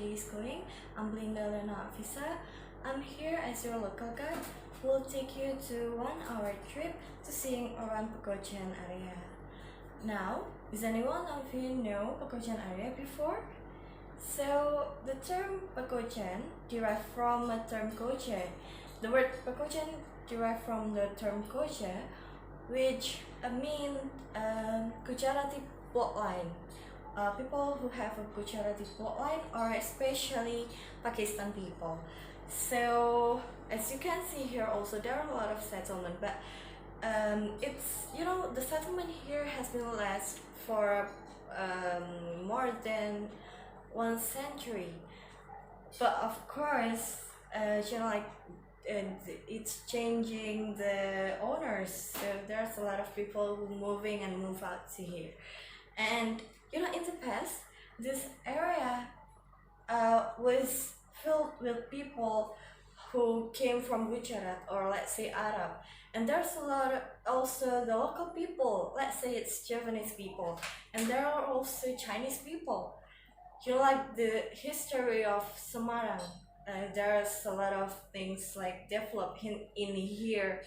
day is going. I'm Belinda Avissa. I'm here as your local guide who will take you to 1 hour trip to seeing around Pekojan area. Now, is anyone of you know Pekojan area before? So, the term Pekojan derived from the term Koja. The word Pekojan derived from the term Koja, which means Gujarati bloodline. People who have a Gujarati bloodline, or especially Pakistan people. So, as you can see here, also there are a lot of settlement, but it's the settlement here has been last for more than 1 century. But of course, it's changing the owners. So there's a lot of people who moving and move out to here. And in the past, this area was filled with people who came from Gujarat, or let's say Arab. And there's a lot of also the local people, let's say it's Javanese people, and there are also Chinese people. Like the history of Semarang, there's a lot of things like developed in here,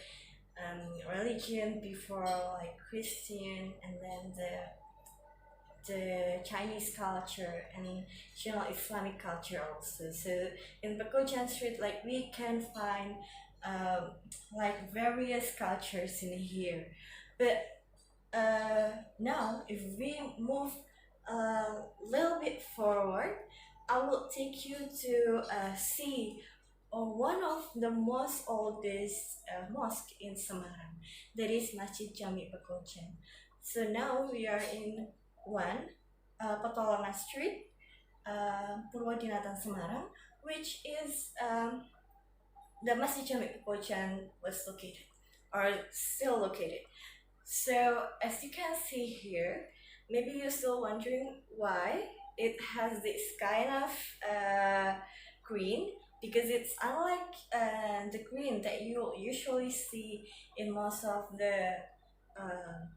religion before like Christian, and then the Chinese culture and Islamic culture also. So in Pekojan Street, like we can find like various cultures in here. But now if we move a little bit forward, I will take you to see one of the most oldest mosque in Semarang, that is Masjid Jami Pekojan. So now we are in Petualangan Street, Purwodinatan Semarang, which is the Masjid Jami Pekojan was located, or still located. So as you can see here, maybe you're still wondering why it has this kind of green, because it's unlike the green that you usually see in most of the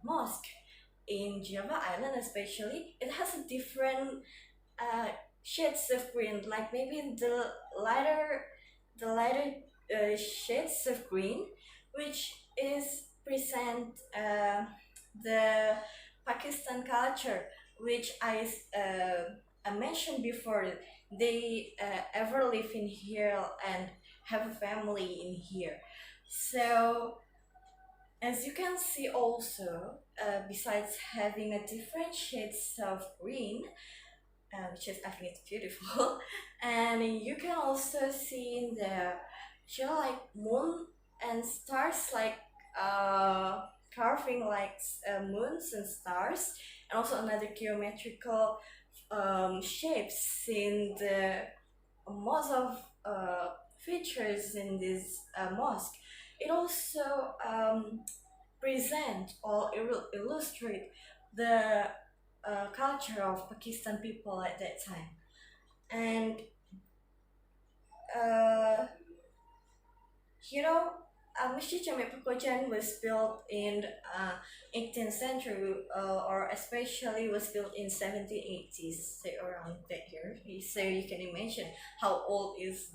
mosque in Java Island. Especially, it has a different shades of green, like maybe the lighter shades of green, which is present the Pakistan culture, which I mentioned before. They ever live in here and have a family in here. So as you can see also, besides having a different shades of green, which is, I think it's beautiful, and you can also see in the like moon and stars, like carving like moons and stars, and also another geometrical shapes in the most of features in this mosque. It also present or illustrate the culture of Pakistan people at that time. And Masjid Jami Pekojan was built in 18th century, or especially was built in 1780s, say around that year. So you can imagine how old is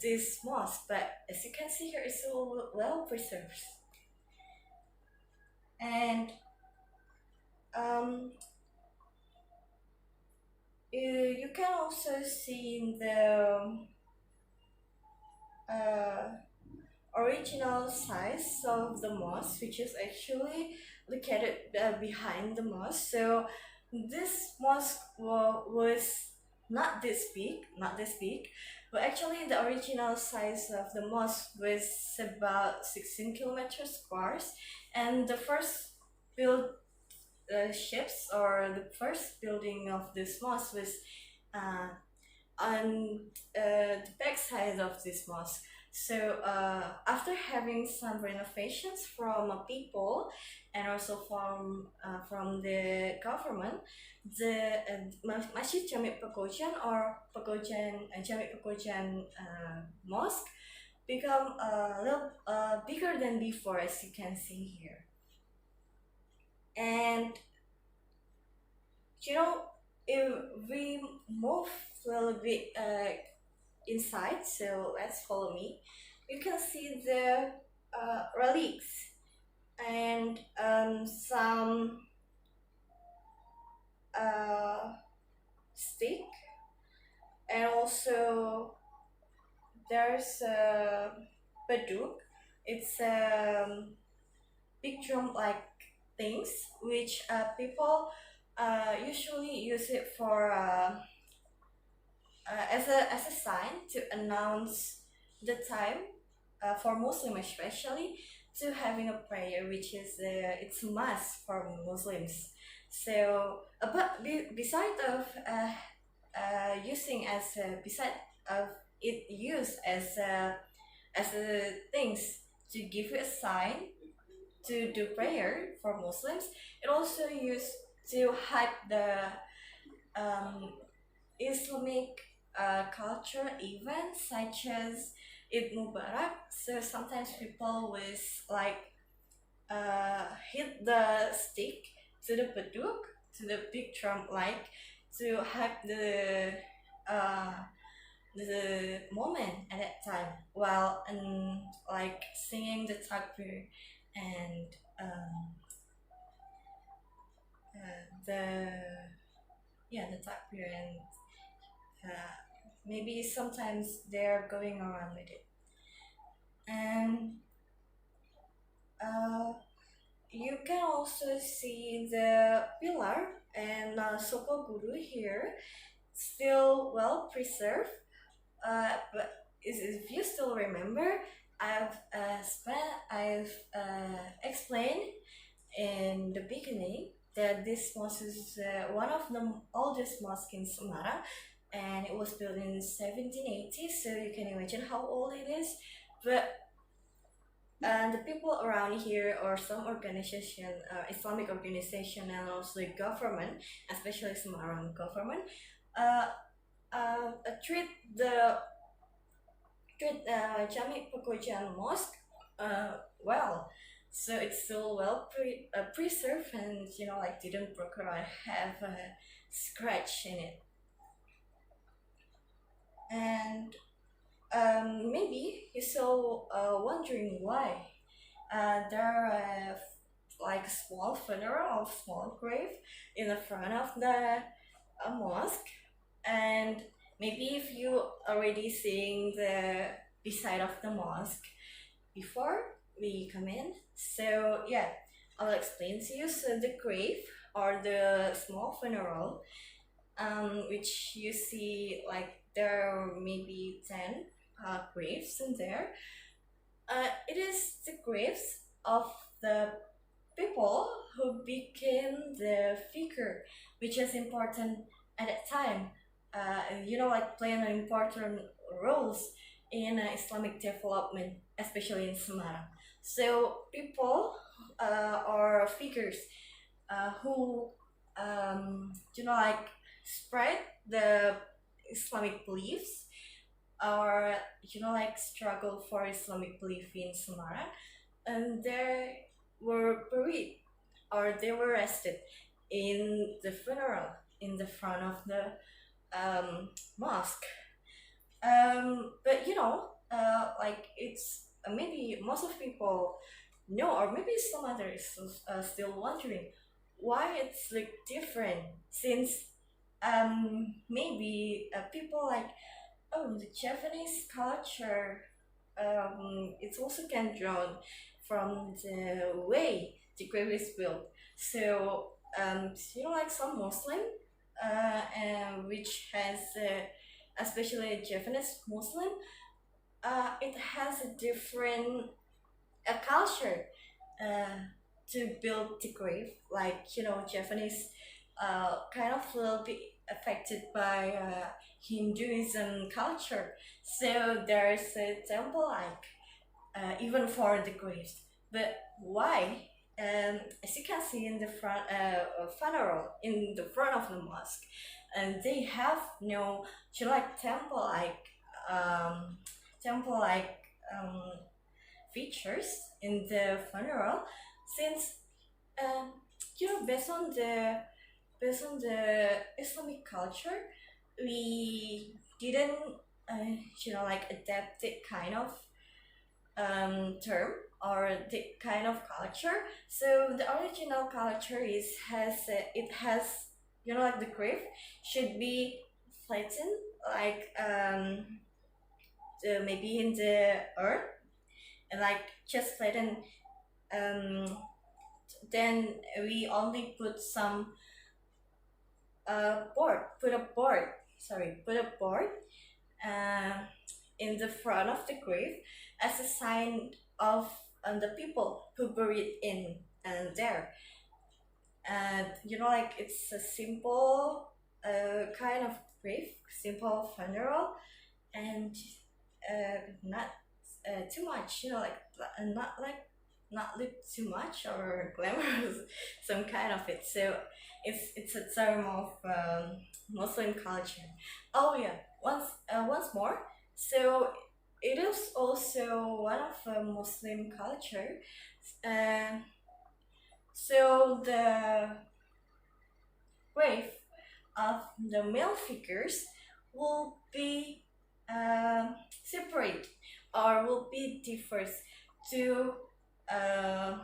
this mosque. But as you can see here, it's so well preserved. And you can also see the original size of the mosque, which is actually located behind the mosque. So this mosque was not this big, but actually the original size of the mosque was about 16 kilometers squares, and the first built ships, or the first building of this mosque was on the back side of this mosque. So after having some renovations from people and also from the government, the Masjid Jami Pekojan, or Jami Pekojan mosque become a little bigger than before, as you can see here. And if we move will be inside, so let's follow me. You can see the relics and some stick, and also there's a beduk. It's big drum like things which people usually use it for as a sign to announce the time for Muslim especially to having a prayer, which is it's a must for Muslims. So but beside of using as beside of it used as a things to give you a sign to do prayer for Muslims, it also used to hide the um, Islamic culture events such as Eid Mubarak. So sometimes people with like hit the stick to the beduk, to the big drum, like to hype uh, the moment at that time while like singing the takbir and the the takbir and maybe sometimes they're going around with it. And you can also see the pillar and Sopo Guru here, still well preserved. But if you still remember, I've explained in the beginning that this mosque is one of the oldest mosques in Semarang, and it was built in 1780. So you can imagine how old it is. But the people around here or some organization, Islamic organization, and also the government, especially Semarang government, uh, treat the Jami Pekojan Mosque well. So it's still well preserved, and like didn't broke or have a scratch in it. And maybe you're still wondering why there are like small funeral or small grave in the front of the mosque. And maybe if you already seeing the beside of the mosque before we come in, so yeah, I'll explain to you. So the grave or the small funeral, which you see like there are maybe 10 graves in there. It is the graves of the people who became the figure, which is important at that time. Like playing an important roles in Islamic development, especially in Semarang. So people or figures who like spread the Islamic beliefs, or like struggle for Islamic belief in Semarang, and they were buried or they were arrested in the funeral in the front of the mosque. But like it's maybe most of people know, or maybe some others still wondering why it's like different, since maybe people like, oh, the Japanese culture, it's also can drawn from the way the grave is built. So like some Muslim, which has especially a Japanese Muslim, it has a different culture to build the grave. Like Japanese kind of will be affected by Hinduism culture. So there's a temple like even for the graves. But why? As you can see in the front funeral in the front of the mosque, and they have no like temple like features in the funeral, since based on the Islamic culture, we didn't like adapt it kind of term or the kind of culture. So the original culture is has it has like the grave should be flattened, like maybe in the earth, and like just flatten. Um, then we only put some put a board uh, in the front of the grave as a sign of the people who buried in there. And like it's a simple kind of grave, simple funeral, and not too much, like not like not look too much or glamorous, some kind of it. So it's a term of Muslim culture. Oh yeah, once more. So it is also one of Muslim culture. Uh, so the grave of the male figures will be separate or will be differs to uh,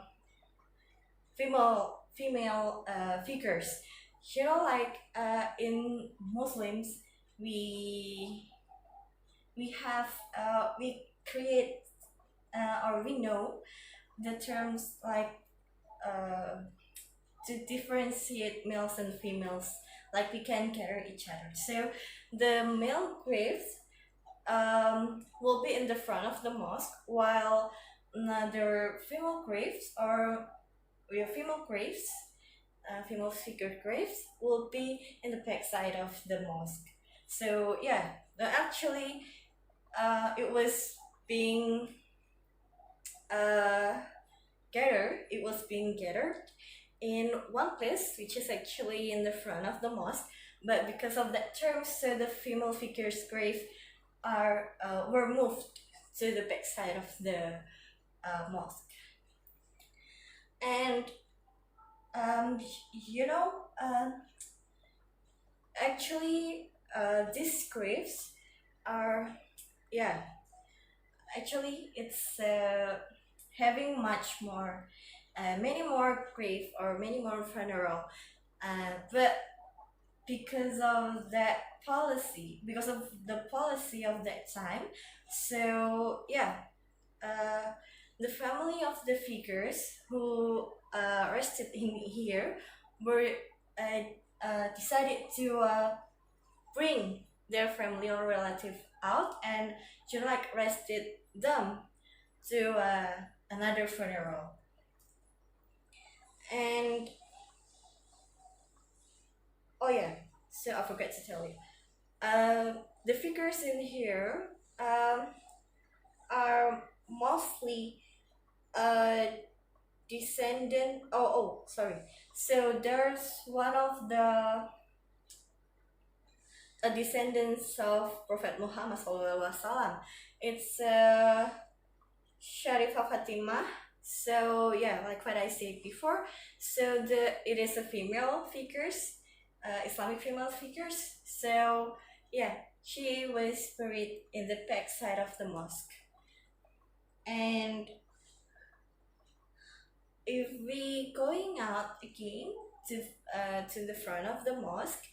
female figures. Like in Muslims, we we create or we know the terms like uh, to differentiate males and females, like we can gather each other. So the male graves will be in the front of the mosque, while another female graves or female graves, female figure graves will be in the back side of the mosque. So yeah, actually it was being uh, it was being gathered in one place, which is actually in the front of the mosque. But because of that term, so the female figures' grave were moved to the back side of the mosque. And um, you know, actually, these graves are, yeah, actually, it's having much more, many more grave or many more funeral. But because of that policy, because of the policy of that time, so yeah, uh, the family of the figures who rested in here were decided to bring their family or relative out and like rested them to another funeral. And oh yeah, so I forgot to tell you, the figures in here are mostly uh, descendant. Sorry. So there's one of the descendants of Prophet Muhammad SAW. It's Sharifah Fatimah. So yeah, like what I said before. So it is a female figures, Islamic female figures. So yeah, she was buried in the back side of the mosque. And if we going out again to the front of the mosque,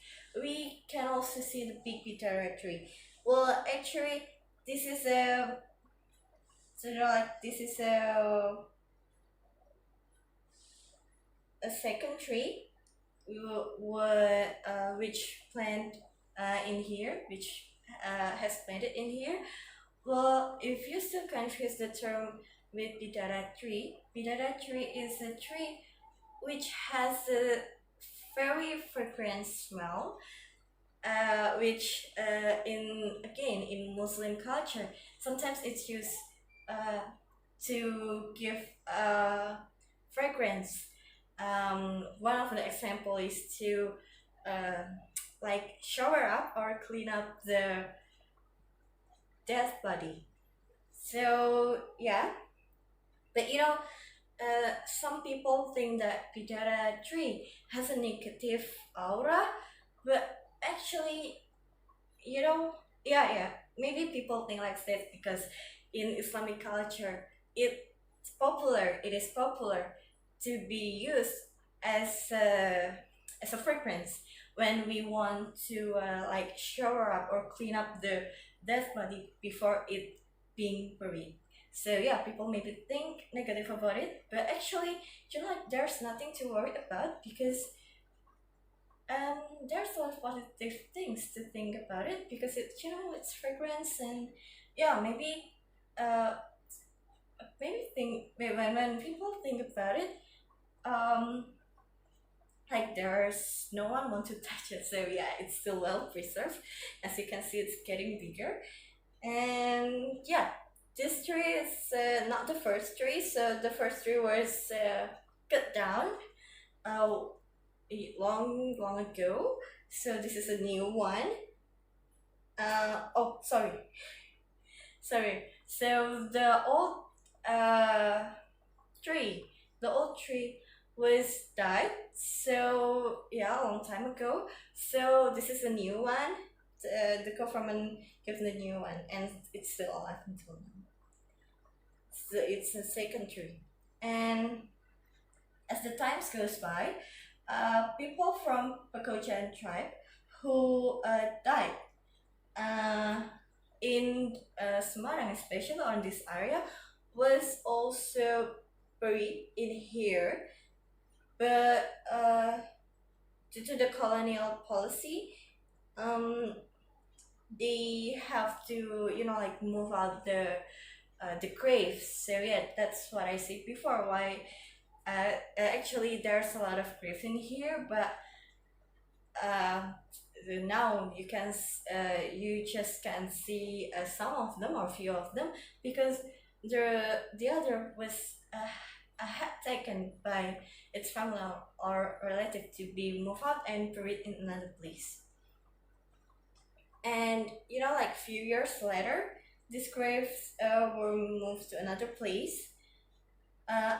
we can also see the big Bidara tree. Well, actually, this is a a second tree which plant in here, which has planted in here. Well, if you still confuse the term with bidara tree is a tree which has a very fragrant smell, which in Muslim culture sometimes it's used to give fragrance. One of the example is to like shower up or clean up the dead body. So yeah, but some people think that Bidara tree has a negative aura, but actually you know, yeah, yeah. Maybe people think like that because in Islamic culture, it is popular to be used as a fragrance when we want to like shower up or clean up the dead body before it being buried. So yeah, people maybe think negative about it, but actually, like there's nothing to worry about because um, there's a lot of positive things to think about it because it's fragrance and yeah, uh maybe think when people think about it, um like there's no one want to touch it. So yeah, it's still well preserved. As you can see, it's getting bigger. And yeah, this tree is not the first tree. So the first tree was cut down uh, long ago. So this is a new one. Oh, sorry. So uh, tree, the old tree was died. So yeah, a long time ago. So this is a new one. The government gives the new one, and it's still alive until now. So it's a second tree, and as the times goes by, people from Pekojan tribe who died uh, in Semarang, especially on this area, was also buried in here. But due to the colonial policy, um, they have to, like move out the graves. So yeah, that's what I said before. Why actually there's a lot of graves in here, but uh, now you just can see some of them or few of them because the other was had taken by its family or relative to be moved out and buried in another place. And like few years later, these graves were moved to another place, uh,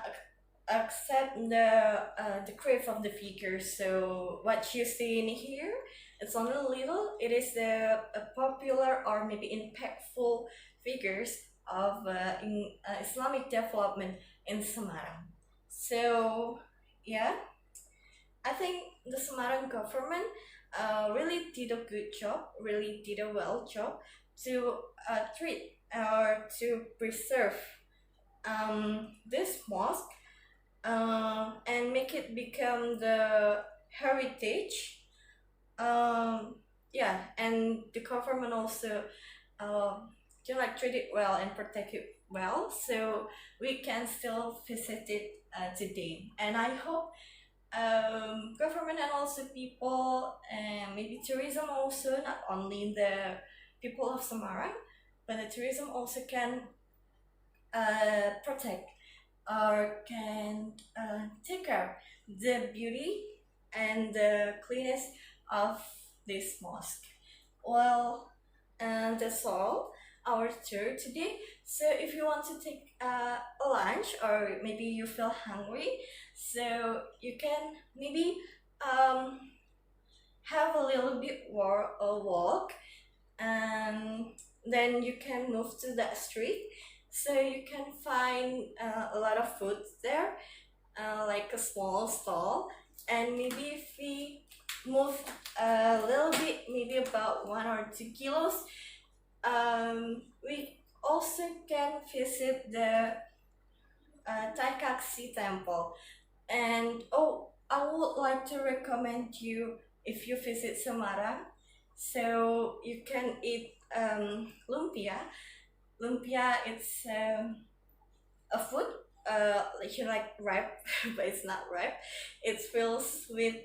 except the grave of the figure. So what you see in here, it's only little. It is a popular or maybe impactful figures of in Islamic development in Semarang. So yeah, I think the Semarang government really did a good job, really did a well job to treat or to preserve this mosque and make it become the heritage. Um, yeah, and the government also like treat it well and protect it well, so we can still visit it today. And I hope government and also people and maybe tourism also, not only the people of Semarang, but the tourism also can protect or can take care the beauty and the cleanness of this mosque. Well, and that's all our tour today. So if you want to take a lunch or maybe you feel hungry, so you can maybe um, have a little bit more a walk, and then you can move to that street. So you can find a lot of food there, like a small stall. And maybe if we move a little bit, maybe about 1 or 2 kilos, we also can visit the Taikaksi temple. And oh, I would like to recommend you, if you visit Semarang, so you can eat lumpia. Lumpia, it's a food, like wrap, but it's not wrap. It's filled with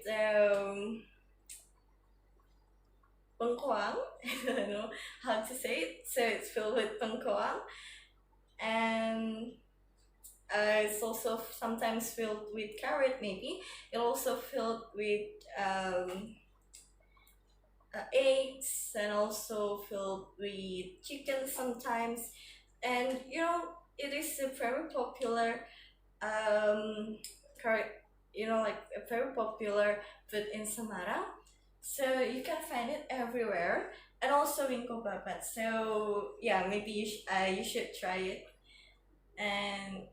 pengkoang. I don't know how to say it. So it's filled with pengkoang, and it's also sometimes filled with carrot. Maybe it also filled with eggs, and also filled with chicken sometimes. And it is a very popular um, like a very popular food in Semarang. So you can find it everywhere, and also in Kopapat. So yeah, maybe you should try it, and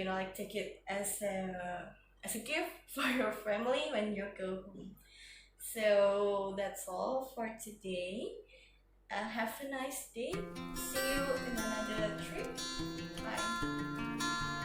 like take it as a gift for your family when you go home. So that's all for today. Have a nice day. See you in another trip. Bye.